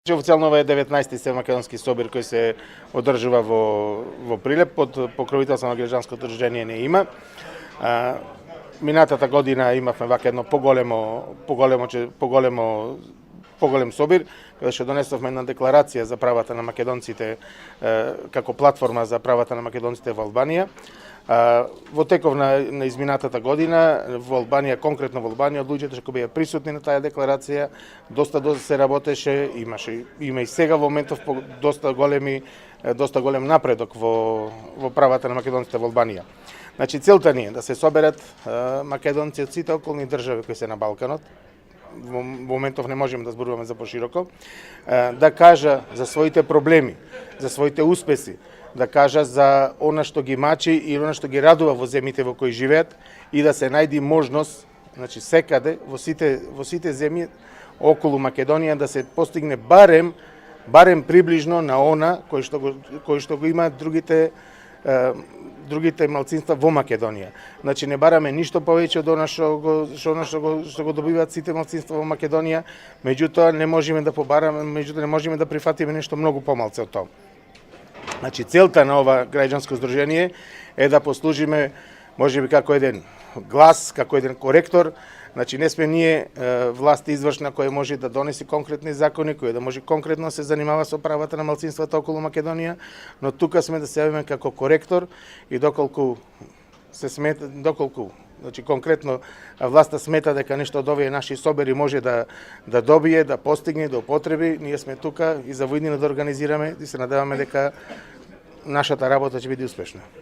Официјално ова е 19-ти Севмакедонски собир кој се одржува во Прилеп под покровителство на граѓанското дружение Не има. Минатата година имавме вака едно поголем собир, каде што донесовме една декларација за правата на македонците како платформа за правата на македонците во Албанија. Во теков на изминатата година во Албанија, конкретно во Албанија, луѓето што беа присутни на таа декларација, доста се работеше, има и сега во моментов доста голем напредок во правата на македонците во Албанија. Значи целта ни е да се соберат македонци од сите околни држави кои се на Балканот. Во моментов не можеме да зборуваме за пошироко, да кажа за своите проблеми, за своите успеси, да кажа за она што ги мачи и она што ги радува во земјите во кои живеат и да се најди можност, значи секаде во сите земји околу Македонија да се постигне барем приближно на она кој што го имаат другите малцинства во Македонија. Значи не бараме ништо повеќе од она што го добиваат сите малцинства во Македонија, меѓутоа не можеме да прифатиме нешто многу помалце од тоа. Значи целта на ова граѓанско здружение е да послужиме можеби како еден глас, како еден коректор. Значи не сме ние власт извршна која може да донеси конкретни закони, која да може конкретно се занимава со правата на малцинствата околу Македонија, но тука сме да се јавиме како коректор и доколку значи конкретно власта смета дека нешто од овие наши собери може да добие, да постигне, да употреби, ние сме тука и за воиднина да организираме и се надеваме дека нашата работа ќе биде успешна.